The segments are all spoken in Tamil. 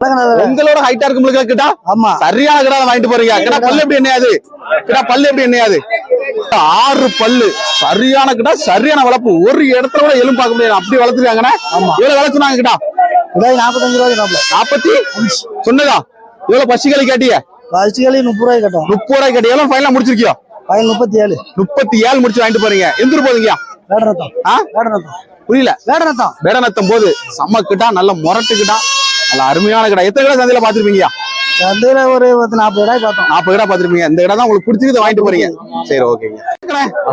உங்களோட ஹைட்டா இருக்கும்போது கிட்டா ஆமா சரியான கிடா வாங்கிட்டு போறீங்க. கிடா பல்லு எப்படி என்னையாது? கிடா பல்லு எப்படி என்னையாது? 6 பல்லு சரியான கிடா, சரியான வளர்ப்பு. ஒரு இடத்துல கூட எலும்பு பார்க்க முடியாது, அப்படி வளர்த்துருக்காங்கண்ணா. எவ்வளவு வளர்த்துனாங்க கிட்டா? 45 ரூபாய்க்கு 45 சொன்னதா? எவ்வளவு பசிகளி கேட்டிய? பசிகளி 30 ரூபாய்க்கு கேட்டோம். 30 ரூபாய்க்கு கேட்டி. எவ்வளவு ஃபைனலா முடிச்சிருக்கியோ? 37 முடிச்சு வாங்கிட்டு போறீங்க. எந்த ஊர் போறீங்க? புரியல. வேடநத்தம் போது செம்ம கிட்டா, நல்ல முரட்டுக்கிட்டா, நல்ல அருமையான கிடா. எத்தனை கிடா சந்தையில பாத்துருப்பீங்க? சந்தையில ஒரு 40 ரூபாய் பார்த்தோம். 40 கிடா பாத்துருப்பீங்க. இந்த கிடா தான் உங்களுக்கு பிடிச்சிருக்கத வாங்கிட்டு போறீங்க. சரி, ஓகேங்க.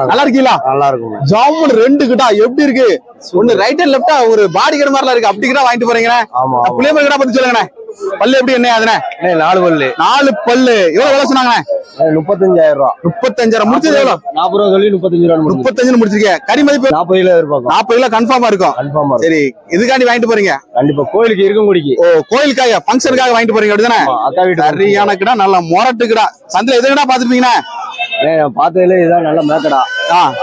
நல்லா இருக்கீங்களா? நல்லா இருக்கும். ஜாமுன் 2 கிடா எப்படி இருக்கு? ஒன்னு ரைட் அண்ட் லெஃப்டா ஒரு பாடி கிட மாதிரிலாம் இருக்கு. அப்படி கிடா வாங்கிட்டு போறீங்க. புளியம்பு கிடா பத்தி சொல்லுங்கண்ணே. பல்லு எப்படி என்ன அதுனே? 4 பல்லு. 4 பல்லு. எவ்வளவு விலை சொன்னாங்கண்ணே? 35,000 ரூபாய். 35,000 முடிச்சது எவ்வளவு? 40 ரூபாய் சொல்லி 35 ரூபாய். 35 முடிச்சிருக்கீங்க. கறி மதிப்பு 40 கிலோ எதிர்பார்க்கும். 40 கிலோ கன்ஃபார்மா இருக்கும். சரி, இதுக்காண்டி வாங்கிட்டு போறீங்க? கண்டிப்பா கோயிலுக்கு இருக்கும் குடிக்கு. ஓ, கோயிலுக்காக ஃபங்க்ஷனுக்காக வாங்கிட்டு போறீங்க அப்படிதானே? அக்கா வீட்டு சரியான கிடா, நல்ல முரட்டு கிடா. சந்தையில எது கிடா பாத்துருப்பீங்கண்ணே? பார்த்ததுல இதுதான் நல்ல மேக்கடா.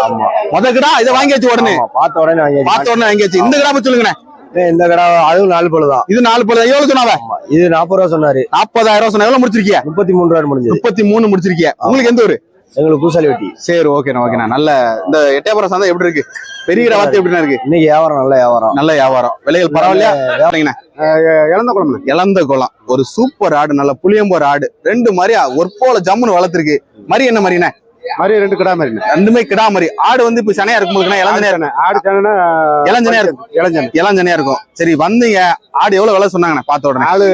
ஆமா, முத கிடா இதை வாங்கியாச்சு. உடனே பார்த்த உடனே வாங்கியாச்சு. இந்த கிடா பத்தி சொல்லுங்கண்ணே. இந்த கடை அதுவும் 4 பல்லு தான். இது 4 பல்லு. எவ்வளவு சொன்னாவ? இது 40 ரூபா சொன்னாரு. 40,000 ரூபா சொன்னா. எவ்வளவு முடிச்சிருக்கீங்க? 33 ரூபாய் முடிஞ்சது. 33 முடிச்சிருக்கீங்க. உங்களுக்கு எந்த ஊரு? எங்களுக்கு பூசாலி வெட்டி. சரி, ஓகேண்ணா. நல்ல இந்த எட்டயபுரம் சந்தை எப்படி இருக்கு? பெரிய வார்த்தை எப்படின்னா இருக்கு? இன்னைக்கு வியாபாரம் நல்ல வியாபாரம். விலைகள் பரவாயில்லையா? இளந்த குளம் ஒரு சூப்பர் ஆடு, நல்ல புளியம்போர் ஆடு. 2 மாதிரி ஒற்போல ஜம்முன்னு வளர்த்துருக்கு. மாதிரி என்ன மாதிரிண்ணே? மாதிரி 2 கிடா மாதிரி. 2மே கிடா மாதிரி. ஆடு வந்து இப்ப சனையா இருக்கும் போதுன்னா இளஞ்சனையா இருக்கும். சரி, வந்தீங்க. ஆடு எவ்வளவு விலை சொன்னாங்கண்ணே? பார்த்த உடனே ஆளு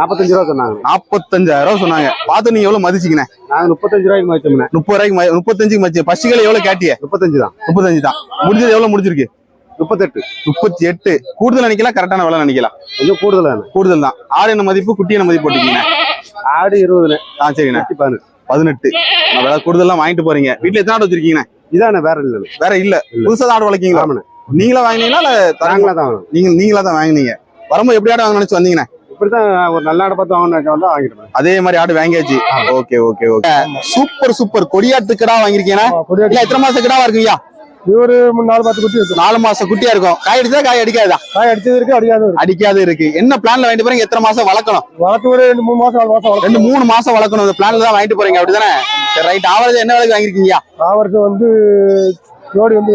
45 ரூபா சொன்னாங்க. 45,000 ரூபா சொன்னாங்க. பார்த்து நீங்க எவ்வளவு மதிச்சிங்கண்ணே? நாங்க 35 ரூபாய்க்கு மதிச்சோம்ண்ணே. 35 மதிச்சு. பசிகளை எவ்வளவு கேட்டிய? 35 தான். 35 தான். முடிஞ்சது எவ்வளவு முடிச்சிருக்கு? 38. கூடுதல் நினைக்கலாம், கரெக்டான விலை நினைக்கலாம். கொஞ்சம் கூடுதல் தான். ஆடு என்ன மதிப்பு, குட்டி என்ன மதிப்பு போட்டீங்க? ஆடு 20. சரிண்ணே. 18. விலை கூடுதலாம் வாங்கிட்டு போறீங்க. வீட்டுல எத்தனை ஆடு வச்சிருக்கீங்கண்ணே? இதானே வேற இல்ல. புதுசா ஆடு வளர்க்கீங்களா? நீங்களா வாங்கினீங்களா இல்ல நீங்களா தான் வாங்கினீங்க? வரும்போது எப்படி ஆடு வாங்க நினைச்சு வந்தீங்கண்ணே? இப்படிதான் ஒரு நல்ல ஆடை பார்த்து வாங்கிட்டு அதே மாதிரி ஆடு வாங்கியாச்சு. ஓகே. சூப்பர் கொடியாட்டு கிடா வாங்கிருக்கீங்கன்னா எத்தனை மாசம் கிடாவா இருக்குங்கய்யா? ஒரு 4-10 குட்டி இருக்கு. 4 மாசம் குட்டியா இருக்கும். காய் அடிச்சா காய் அடிக்காதா? காய் அடிச்சது இருக்கு, அடிக்காது இருக்கு. என்ன பிளான்ல வாங்கிட்டு போறீங்க? எத்தனை மாசம் வளர்க்கணும்? ஒரு 2-3 மாசம் 2-3 மாசம் வளர்க்கணும். இந்த பிளான்ல தான் வாங்கிட்டு போறீங்க அப்படிதானே? சரி, ரைட். ஆவரேஜ் என்ன விலைக்கு வாங்கிருக்கீங்க? ஆவரேஜ் வந்து ஜோடி வந்து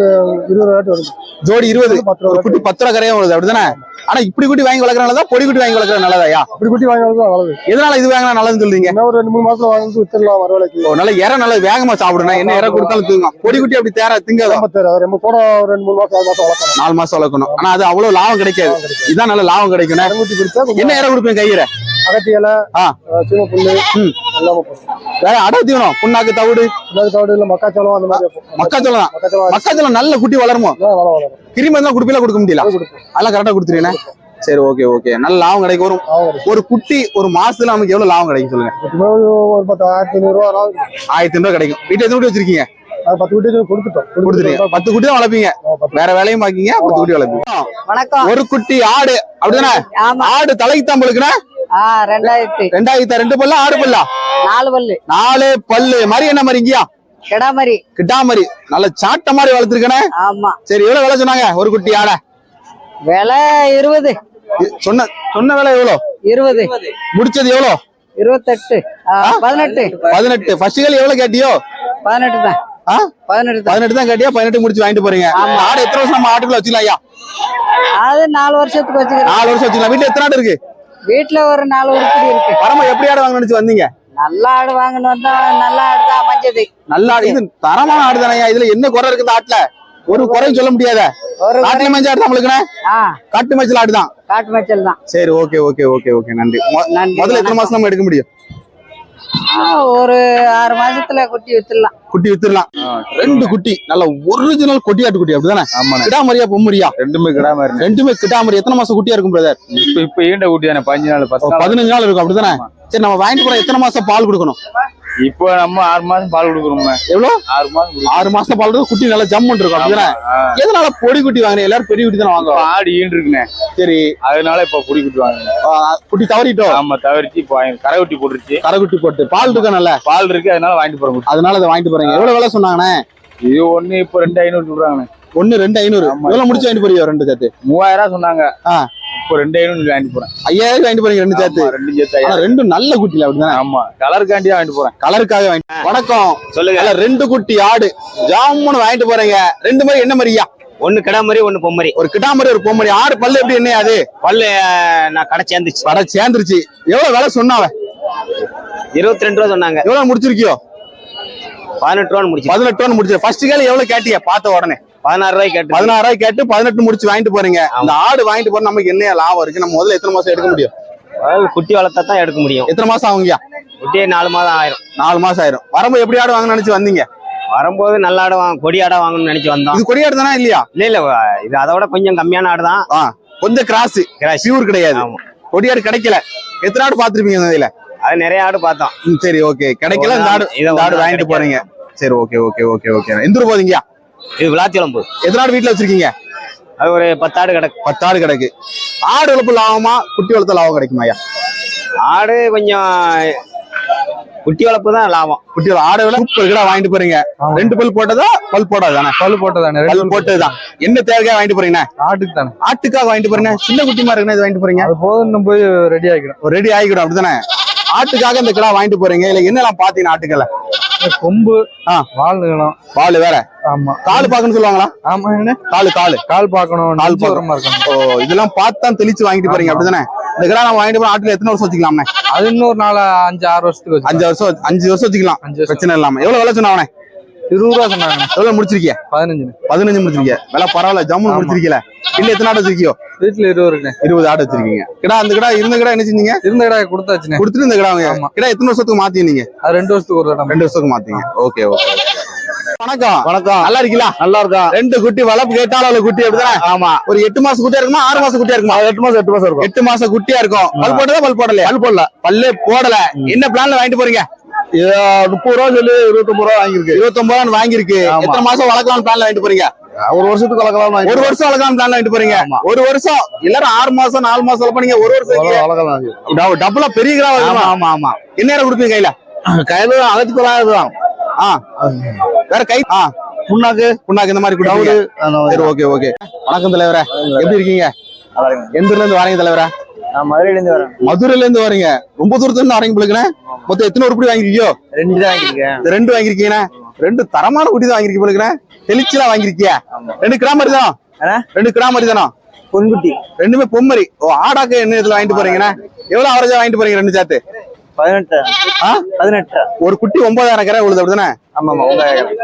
20 ரூபாய் வருது. ஜோடி 20. குட்டி 10 ரூபா கரையா வருது அப்படிதானே? ஆனா இப்படி குட்டி வாங்கி வளர்க்கறனாலதான் பொடி குட்டி வாங்கி வளர்க்கறது நல்லதாயா? இப்படி குட்டி வாங்கி வளர்க்கறது நல்லது. எதனால இது வாங்கினா நல்லதுன்னு சொல்றீங்க? ஒரு 2-3 மாசத்துல வாங்கி வித்துடலாம் வரவேலைக்கு. நல்ல இறை நல்ல வேகமா சாப்பிடுனா என்ன இறை கொடுத்தாலும் தூங்கும். பொடி குட்டி அப்படி திங்காது. நம்ம கூட ஒரு 2-3 மாசம் 4 மாசம் வளர்க்கணும். 4 மாசம் வளர்க்கணும். ஆனா அது அவ்வளவு லாபம் கிடைக்காது. இதான் நல்ல லாபம் கிடைக்கும். என்ன இறை கொடுப்பீங்க? கையில அகத்தி இலை, சீம புல்லு எல்லாமே வேற அடை தீவனம், புண்ணாக்கு, தவிடு இல்ல மக்காச்சோளம் அந்த மாதிரி. மக்காச்சோளம் நல்ல குட்டி வளருமோ? கிருமி எல்லாம் குடுப்பீங்களா? கொடுக்க முடியல. அதெல்லாம் கரெக்டா கொடுத்துருவீங்க. சரி, ஓகே. நல்ல லாபம் கிடைக்கும். ஒரு குட்டி ஒரு மாசத்துல நமக்கு எவ்வளவு லாபம் கிடைக்கும் சொல்லுங்க? ஒரு 10,500 ரூபாய் 1,500 ரூபாய் கிடைக்கும். வீட்டுல எத்தனை குட்டி வச்சிருக்கீங்க? 10 குட்டி கொடுத்துட்டீங்க. 10 குட்டி தான் வளர்ப்பீங்க. வேற வேலையும் பாக்கீங்க. 10 குட்டி வளர்ப்பீங்க. வணக்கம். ஒரு குட்டி ஆடு அப்படிதானே? ஆடு தலைக்கு தான் போலுக்குண்ணே. 2000. 2 பல்லா? ஆடு பல்லா? 4 பல்லு. 4 பல்லு. மாதிரி என்ன மாதிரிங்கயா? கிடா மாதிரி. நல்ல சாட்ட மாதிரி வளர்த்துருக்கனே. ஆமா. சரி, எவ்வளவு விலை சொன்னாங்க ஒரு குட்டி ஆட? விலை 20. சொன்ன விலை எவ்வளவு? 20. முடிச்சது எவ்வளவு? 28. 18. பசிகள் எவ்வளவு கேட்டியோ? 18 தான். 18 தான் கேட்டியா? 18 முடிச்சு வாங்கிட்டு போறீங்க. ஆடு எத்தனை வருஷம் நம்ம ஆட்டுக்குள்ள வச்சுக்கலாம் ஐயா? அது 4 வருஷத்துக்கு வச்சுக்கலாம். 4 வருஷம் வச்சுக்கலாம். வீட்டுல எத்தனை ஆடு இருக்கு? வீட்டுல ஒரு 4 உருப்படி இருக்கு. பரம எப்படி ஆடு வாங்க நினைச்சு வந்தீங்க? நல்ல ஆடு வாங்கணும் தான். நல்ல ஆடு தான் அமைஞ்சது. நல்ல ஆடு. இது தரமான ஆடு தானே? இதுல என்ன குறை இருக்கு இந்த ஆட்டுல? ஒரு குறையும் சொல்ல முடியாத. காட்டுல மேய்ச்ச ஆடு நம்மளுக்குண்ணே. காட்டு மேய்ச்சல் ஆடு தான். காட்டு மேய்ச்சல் தான். சரி, ஓகே. நன்றி. முதல்ல எத்தனை மாசம் நம்ம எடுக்க முடியும்? ஒரு 6 மாசத்துல குட்டி வித்துடலாம். 2 குட்டி நல்ல ஒரிஜினல் கொட்டியாட்டு குட்டி அப்படிதானே? கிடா மாதிரியா பொம்மரியா? ரெண்டுமே கிடா மாதிரி. எத்தனை மாசம் குட்டியா இருக்கும் பிரதர்? இப்ப ஈண்ட குட்டி தானே. 15 நாள் இருக்கும் அப்படிதானே? சரி, நம்ம வாங்கிட்டு போற எத்தனை மாசம் பால் கொடுக்கணும்? இப்போ நம்ம 6 மாசம் பால் கொடுக்குறோம். எவ்வளவு? 6 மாசம் பால் கொடுக்கும். குட்டி நல்லா ஜம்முன்னு இருக்கும் அப்படிதானே? எதனால பொடி குட்டி வாங்கினேன்? எல்லாரும் பெரிய குட்டி தானே வாங்குவோம். ஆடு ஈண்டு இருக்குண்ணே. சரி, அதனால இப்ப பொடி குட்டி வாங்கினேன். குட்டி தவறிட்டோம். ஆமா, தவறிச்சு இப்போ கரை குட்டி போட்டுருச்சு. கரை குட்டி போட்டு பால் இருக்கா? நல்ல பால் இருக்கு, அதனால வாங்கிட்டு போறோம். அதனால அதை வாங்கிட்டு போறீங்க. எவ்வளவு விலை சொன்னாங்கண்ணே? இது ஒண்ணு இப்போ 2,500 சொல்றாங்கண்ணே. 2,500. எவ்வளவு முடிச்சு வாங்கிட்டு போறீங்க? 2 சேர்த்து 3000 சொன்னாங்க. இப்போ 2500 வாங்கிட்டு போறேன். 5000 வாங்கிட்டு போறீங்க ரெண்டு சேர்த்து. ஆமா, ரெண்டு சேர்த்து ஆனா ரெண்டும் நல்ல குட்டில அப்படிதானே? ஆமா, கலருக்காண்டி தான் வாங்கிட்டு போறேன். கலருக்காக வாங்கி. வணக்கம். சொல்லுங்க. அதுல ரெண்டு குட்டி ஆடு ஜாமுன்னு வாங்கிட்டு போறீங்க. ரெண்டு மாதிரி என்ன மாதிரியா? ஒண்ணு கிடா மாதிரி ஒண்ணு பொம்மரி. ஒரு கிடாமரி ஒரு பொம்மரி. ஆடு பல்லு எப்படி என்ன அது? பல்லு நான் கடை சேர்ந்துச்சு. பட சேர்ந்துருச்சு. எவ்வளவு விலை சொன்னாவ? 22 ரூபா சொன்னாங்க. எவ்வளவு முடிச்சிருக்கியோ? 18 ரூபான்னு முடிச்சு. 18 ரூபா முடிச்சு. ஃபர்ஸ்ட் கேள்வி எவ்வளவு கேட்டிய பார்த்த உடனே? 16 ரூபாய்க்கு கேட்டு. 16 ரூபாய் கேட்டு 18 முடிச்சு வாங்கிட்டு போறீங்க. இந்த ஆடு வாங்கிட்டு போற நமக்கு என்ன லாபம் இருக்கு? நம்ம முதல்ல எத்தனை மாசம் எடுக்க முடியும்? குட்டி வளர்த்தா தான் எடுக்க முடியும். எத்தனை மாசம் ஆகுங்கயா? குட்டியே 4 மாதம் ஆயிரும். 4 மாசம் ஆயிரும். வரும்போது எப்படி ஆடு வாங்கணும்னு நினைச்சு வந்தீங்க? வரும்போது நல்ல ஆடை கொடி ஆடை வாங்கணும்னு நினைச்சு வந்தோம். இது கொடியாடு தானே இல்லையா? இல்ல இது அதோட கொஞ்சம் கம்மியான ஆடு தான். கொஞ்சம் கிராஸ், பியூர் கிடையாது. கொடியாடு கிடைக்கல. எத்தனை ஆடு பாத்துருப்பீங்க இதுல? அது நிறைய ஆடு பார்த்தோம். சரி, ஓகே. கிடைக்கல. இந்த ஆடு வாங்கிட்டு போறீங்க. சரி, ஓகே ஓகே ஓகே ஓகே. எந்த ஊர் போதீங்கயா? இது விளாத்தியளம்பு. எத்தனை ஆடு வீட்டுல வச்சிருக்கீங்க? அது ஒரு 10 ஆடு கிடக்கு. 10 ஆடு கிடக்கு. ஆடு வளர்ப்பு லாபமா குட்டி வளர்த்த லாபம் கிடைக்குமாயா? ஆடு கொஞ்சம் குட்டி வளர்ப்பு தான் லாபம். குட்டி ஆடை விட சூப்பர் கிடா வாங்கிட்டு போறீங்க. ரெண்டு பல் போட்டதா பல் போடாதானே? பல்லு போட்டதானே? பல் போட்டதுதான். என்ன தேவையா வாங்கிட்டு போறீங்க? ஆட்டுக்கு தானே? ஆட்டுக்காக வாங்கிட்டு போறீங்க. சின்ன குட்டி மாதிரி இருக்குன்னு இது வாங்கிட்டு போறீங்க. அது போதும், போய் ரெடி ஆகிடும். ரெடி ஆகிடும் அப்படிதானே? ஆட்டுக்காக இந்த கிடா வாங்கிட்டு போறீங்க. இல்ல என்னெல்லாம் பாத்தீங்கன்னா ஆட்டுக்கல? கொம்பு, வால் நீளம், பால் வேற. ஆமா. காலு பாக்கணும்னு சொல்லுவாங்களா? ஆமா. காலு கால் பாக்கணும், கால் பாக்கமா இருக்கணும். ஓ, இதெல்லாம் பார்த்து தான் தெளிச்சு வாங்கிட்டு போறீங்க அப்படிதானே? இந்த கிடா நம்ம வாங்கிட்டு போற ஆட்டுல எத்தனை வருஷம் வச்சுக்கலாம்ண்ணே? அது இன்னொரு 5-6 வருஷத்துக்கு 5 வருஷம் 5 வருஷம் வச்சுக்கலாம். 5 வருஷம் பிரச்சனை இல்லாம. எவ்வளவு விலை சொன்னாவனே? 20 ரூபா சொன்னாங்க. எவ்வளவு முடிச்சிருக்கிய? 15 முடிச்சிருக்கிய. விலை பரவாயில்ல, ஜம்முன்னு முடிச்சிருக்கீல. இல்ல எத்தனை ஆடு வச்சிருக்கியோ? வீட்டுல 20 இருக்குண்ணே. 20 ஆடு வச்சிருக்கீங்க. கிடா அந்த கிடா இருந்த கிடா என்ன செஞ்சீங்க? இருந்த கடை கொடுத்தாச்சுண்ணே. கொடுத்துட்டு இந்த கிடா கிடா எத்தனை வருஷத்துக்கு மாத்தீங்க? அது 2 வருஷத்துக்கு ஒரு தடவை. 2 வருஷத்துக்கு மாத்தீங்க. Okay okay. வணக்கம். வணக்கம். நல்லா இருக்கீங்களா? நல்லா இருக்கா? ரெண்டு குட்டி வளர்ப்பு கேட்டாலும் குட்டி அப்படிதானே? ஆமா. ஒரு 8 மாசம் குட்டியா இருக்குமா? 6 மாசம் குட்டியா இருக்குமா? 8 மாசம் இருக்கும். 8 மாசம் குட்டியா இருக்கும். பல் போட்டதா பல் போடலையா? பல் போடல. பல்லே போடல. என்ன பிளான்ல வாங்கிட்டு போறீங்க? 30 ரூபா சொல்லி 29 ரூபா வாங்கிருக்கு. 29 ரூபா வாங்கிருக்கு. எத்தனை மாசம் வளர்க்கலாம் பிளான்ல வாங்கிட்டு போறீங்க? ஒரு வருஷத்துக்கு வளர்க்கலாம். 1 வருஷம் வளர்க்கலாம் பிளான்ல வாங்கிட்டு போறீங்க. 1 வருஷம் எல்லாரும் 6 மாசம் 4 மாசம் வளர்ப்பீங்க. 1 வருஷம் வளர்க்கலாம். டபுளா பெரிய கிடா வருமா? ஆமா ஆமா. என்ன நேரம் கொடுப்பீங்க கையில? கையில 1900 தான். வேற கை புண்ணாக்கு இந்த மாதிரி கொடுப்பீங்க. சரி, ஓகே ஓகே. வணக்கம் தலைவரே, எப்படி இருக்கீங்க? எந்த ஊர்ல இருந்து வரீங்க தலைவரே? நான் மதுரையில இருந்து வரேன். மதுரையில இருந்து வரீங்க. ரொம்ப தூரத்துல இருந்து வரீங்க பிள்ளைங்க. மொத்தம் எத்தனை உருப்படி வாங்கிருக்கியோ? 2 தான் வாங்கிருக்கேன். 2 வாங்கிருக்கீங்க. 2 தரமான குட்டி தான் வாங்கிருக்கீங்க பிள்ளைங்க. தெளிச்சலா வாங்கிருக்கியா? 2 கிடா மாதிரி தானோ? 2 கிடா மாதிரி தானோ? பொன்குட்டி. ரெண்டுமே பொம்மரி. ஓ, ஆடாக்க என்ன இதுல வாங்கிட்டு போறீங்கன்னா எவ்வளவு அவரேஜா வாங்கிட்டு போறீங்க? 2 சேர்த்து 18. ஒரு குட்டி 9000 கரை உழுது அப்படிதானே? ஆமா ஆமா.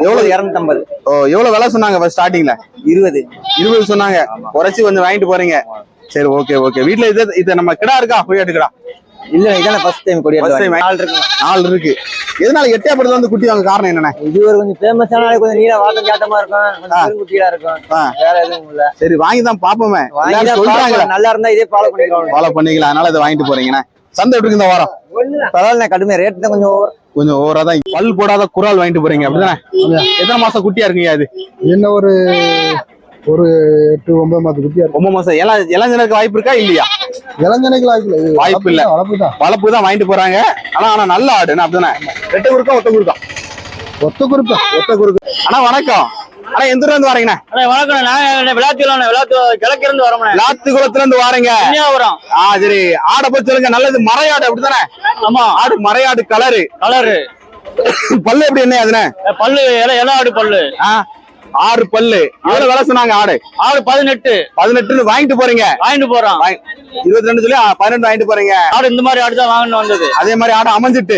எவ்வளவு? 250. ஓ, எவ்வளவு விலை சொன்னாங்க ஸ்டார்டிங்ல? 20 சொன்னாங்க. குறைச்சி கொஞ்சம் வாங்கிட்டு போறீங்க. சரி, ஓகே ஓகே. வீட்டுல இது நம்ம கிடா இருக்கா? கொடியாட்டு கிடா இல்ல, இதான ஃபர்ஸ்ட் டைம் கொடியாட்டு. 4 இருக்கு. எதனால எட்டயபுரத்துல வந்து குட்டி வாங்க காரணம் என்னண்ணே? இது ஒரு கொஞ்சம் ஃபேமஸான, கொஞ்சம் நீள வாட்டம் சாட்டமா இருக்கும், கொஞ்சம் பெருங்குட்டியா இருக்கும். வேற எதுவும் இல்ல. சரி, வாங்கி தான் பாப்போமே. சொல்றாங்க நல்லா இருந்தா இதே ஃபாலோ பண்ணிக்கலாம். ஃபாலோ பண்ணிக்கலாம். அதனால இதை வாங்கிட்டு போறீங்கண்ணே. சந்தை எப்படி இருக்கு இந்த வாரம்? பரவாயில்ல, கடுமை ரேட் தான் கொஞ்சம் ஓவரா தான். பல் போடாத குறால் வாங்கிட்டு போறீங்க அப்படிதானே? எத்தனை மாசம் குட்டியா இருக்குங்க அது? என்ன ஒரு 8-9 மாசம் குட்டியா இருக்கும். 9 மாசம். இளஞ்சனுக்கு வாய்ப்பு இருக்கா இல்லையா? இளஞ்சனைக்கு வாய்ப்பு இல்ல. வளர்ப்பு தான் வாங்கிட்டு போறாங்க. ஆனா நல்ல ஆடு அப்படிதானே? ரெட்டை குறுக்கா ஒத்த குறுக்கா? ஒத்த குறுக்கு. அண்ணா வணக்கம். ஆனா எந்த ஊர்ல இருந்து வரீங்கண்ணா? வணக்கம். நான் கிழக்கு இருந்து வரோம். விளாத்திக்குளத்துல இருந்து வாரீங்க. வரோம். சரி, ஆடை பத்தி சொல்லுங்க. நல்லது மறையாடு அப்படித்தானே? ஆமா. ஆடு மறையாடு கலரு. பல்லு எப்படி என்ன அதுனே? பல்லு எல்லா ஆடு பல்லு. 6 பல்லு. எவ்வளவு விலை சொன்னாங்க? ஆடு 18 வாங்கிட்டு போறீங்க. வாங்கிட்டு போறோம். 22 சொல்லி 18 வாங்கிட்டு போறீங்க. ஆடு இந்த மாதிரி ஆடு தான் வாங்கணும் வந்தது. அதே மாதிரி ஆடு அமைஞ்சிட்டு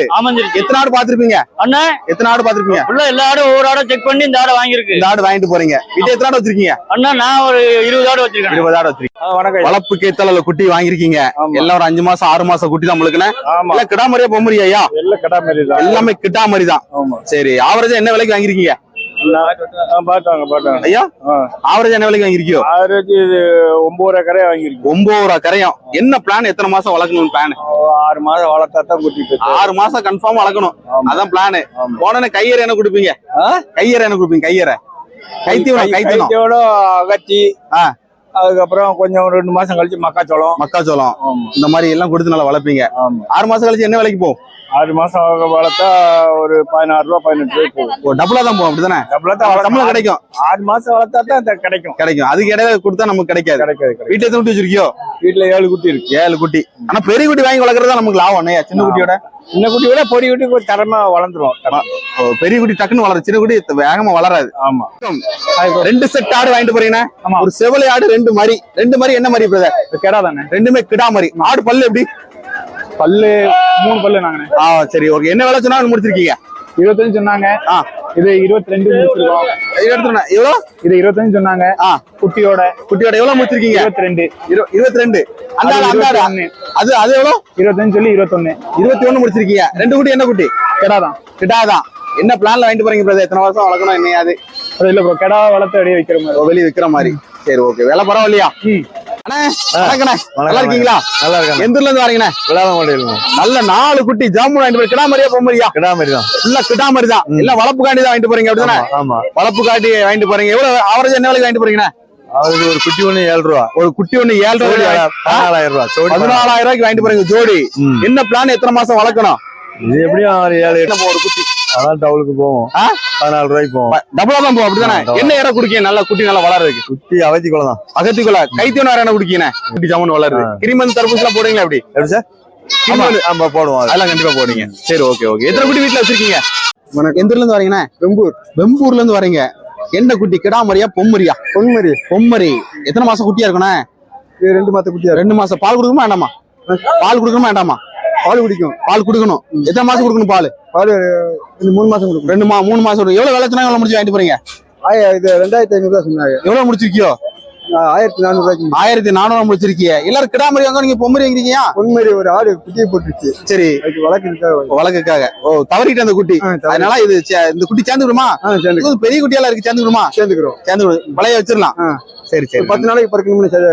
எத்தனை ஆடு பாத்திருப்பீங்க அண்ணா? எத்தனை ஆடு பாத்திருப்பீங்க? எல்லா ஆடும் ஒவ்வொரு ஆடும் செக் பண்ணி இந்த ஆடை வாங்கிருக்கு. இந்த ஆடு வாங்கிட்டு போறீங்க. வீட்டு எத்தனை ஆடு வச்சிருக்கீங்க? அண்ணா, நான் ஒரு 20 ஆடு வச்சிருக்கேன். 20 ஆடு வச்சிருக்கீங்க. வணக்கம். வளர்ப்பு கேத்தல குட்டி வாங்கிருக்கீங்க. எல்லாம் ஒரு 5 மாசம் 6 மாசம் குட்டி தான் உங்களுக்கு. இல்ல கிடாமரியா பொம்மரியா? ஐயா எல்லாம் கடா மாதிரி தான். எல்லாமே கிடாமரி தான். சரி, ஆவரேஜா என்ன விலைக்கு வாங்கிருக்கீங்க? பாட்டாங்க ஐயா, ஆவரேஜ் என்ன விலைக்கு வாங்கிருக்கியோ? ஆவரேஜ் இது 9 கரையா வாங்கிருக்கு. 9 கரையும். என்ன பிளான்? எத்தனை மாசம் வளர்க்கணும் பிளான்? 6 மாதம் வளர்த்தா தான் குட்டி. 6 மாசம் கன்ஃபார்ம் வளர்க்கணும். அதான் பிளான். போனே கையறை என்ன கொடுப்பீங்க? கையறை என்ன கொடுப்பீங்க? கைத்தீவனம் அகத்தி அதுக்கப்புறம் கொஞ்சம் ஒரு 2 மாசம் கழிச்சு மக்காச்சோளம். மக்காச்சோளம் ஆமா இந்த மாதிரி எல்லாம் கொடுத்து நல்லா வளர்ப்பீங்க. ஆமா. 6 மாசம் கழிச்சு என்ன விலைக்கு போகும்? 6 மாசம் வளர்த்தா ஒரு 16 ரூபா 18 ரூபாய் போகும். டபுளா தான் போகும் அப்படிதானே? டபுளா சம்பளம் கிடைக்கும். 6 மாசம் வளர்த்தா தான் கிடைக்கும். கிடைக்கும். அதுக்கு இடையில கொடுத்தா நமக்கு கிடைக்காது. கிடைக்காது. வீட்டுல எத்தனை குட்டி வச்சிருக்கியோ? வீட்டுல 7 குட்டி இருக்கு. 7 குட்டி. ஆனா பெரிய குட்டி வாங்கி வளர்க்கறதா நமக்கு லாபம் இல்லையா? சின்ன குட்டியோட சின்ன குட்டி விட பொடி குட்டி கொஞ்சம் தரமா வளர்ந்துரும். பெரிய குட்டி டக்குன்னு வளரும், சின்ன குட்டி வேகமா வளராது. ஆமா. 2 செட் ஆடு வாங்கிட்டு போறீங்கன்னா, ஆமா. ஒரு செவலை ஆடு 2 மாதிரி. 2 மாதிரி என்ன மாதிரி பிரதர்? கெடா தானே? ரெண்டுமே கிடா மாதிரி. ஆடு பல்லு எப்படி? பல்லு 3 பல்லு நாங்க. சரி ஓகே. என்ன விலை சொன்னா முடிச்சிருக்கீங்க? 25 சொன்னாங்க. இது 22 முடிச்சிருக்கோம். எவ்வளவு? இது 25 சொன்னாங்க. குட்டியோட எவ்வளவு முடிச்சிருக்கீங்க? 22. 22. அந்த அது அது எவ்வளவு? 25 சொல்லி 21. 21 முடிச்சிருக்கீங்க. 2 குட்டி என்ன குட்டி? கெடாதான். கிடாதான். என்ன பிளான்ல வாங்கிட்டு போறீங்க பிரதர்? எத்தனை வருஷம் வளர்க்கணும் என்னையாது? அது இல்ல ப்ரோ, கெடா வளர்த்து வெளியே வைக்கிற மாதிரி. வெளியே விக்கிற மாதிரி. சரி ஓகே. விலை பரவாயில்லையா? அண்ணே வணக்கண்ணே. நல்லா இருக்கீங்களா? நல்லா இருக்காங்க. எந்த ஊர்ல இருந்து வரீங்கண்ணே? விளாடமாட்டேங்க. நல்ல 4 குட்டி ஜாமுன் வாங்கிட்டு போய் கிடா மாதிரியா பொம்மரியா? கிடா மாதிரி தான். இல்ல கிடா மாதிரி தான். இல்ல வளர்ப்பு காண்டி தான் வாங்கிட்டு போறீங்க அப்படிதானே? ஆமா. வளர்ப்பு காட்டி வாங்கிட்டு போறீங்க. எவ்வளவு ஆவரேஜ் என்ன விலைக்கு வாங்கிட்டு போறீங்கண்ணே? அவருக்கு ஒரு குட்டி ஒண்ணு 7 ரூபா. ஒரு குட்டி ஒண்ணு 7 ரூபாய். 14,000 ரூபா. 14,000 ரூபாய்க்கு வாங்கிட்டு போறீங்க ஜோடி. என்ன பிளான்? எத்தனை மாசம் வளர்க்கணும்? இது எப்படியும் 7-8 ஒரு குட்டி அதான் டவுலுக்கு போவோம். 14 ரூபாய்க்கு போவோம். டபுளா தான் போகும் அப்படிதானே? என்ன இடம் குடிக்க நல்லா குட்டி நல்லா வளர்றதுக்கு? குட்டி அவத்திக்குள்ள தான். அகத்திக்குள்ள கைத்தியோட இடம் குடிக்கீங்க. குட்டி ஜாமுன் வளருது. கிரிமன் தர்பூஸ் எல்லாம் போடுறீங்களா எப்படி? எப்படி சார்? ஆமா போடுவோம். அதெல்லாம் கண்டிப்பா போடுங்க. சரி ஓகே ஓகே. எத்தனை குட்டி வீட்டுல வச்சிருக்கீங்க? எந்த ஊர்ல இருந்து வரீங்கண்ணே? வெம்பூர்ல இருந்து வரீங்க. என்ன குட்டி? கிடா மாதிரியா பொம்மரியா? பொம்மரி. எத்தனை மாசம் குட்டியா இருக்குண்ணே? 2 மாச குட்டியா. 2 மாசம். பால் கொடுக்கணுமா வேண்டாமா? பால் கொடுக்கணுமா வேண்டாமா? பால் குடிக்கும். பால் கொடுக்கணும். எத்தனை மாசம் கொடுக்கணும் பால்? பால் 3 மாசம் கொடுக்கும். 3 மாசம். எவ்வளவு விலை சொன்னாங்க? எவ்வளவு முடிச்சு வாங்கிட்டு போறீங்க? இது 2500 ரூபா சொன்னாங்க. எவ்வளவு முடிச்சிருக்கியோ? 1400 ரூபாய்க்கு. 1400 முடிச்சிருக்கீங்க. எல்லாரும் கிடா மாதிரி வாங்க, நீங்க பொம்மரி வாங்கிறீங்க. பொன்மாரி ஒரு ஆடு குட்டியை போட்டுருச்சு. சரி. அதுக்கு வழக்குக்காக. தவறிட்டு அந்த குட்டி. அதனால இது இந்த குட்டி சேர்ந்து விடுமா? பெரிய குட்டியெல்லாம் இருக்கு. சேர்ந்து விடுமா? சேர்ந்துக்கிறோம். சேர்ந்து விடு. வளைய வச்சிடலாம். சரி சரி. 10 நாளைக்கு பறக்கணும்னு சரி.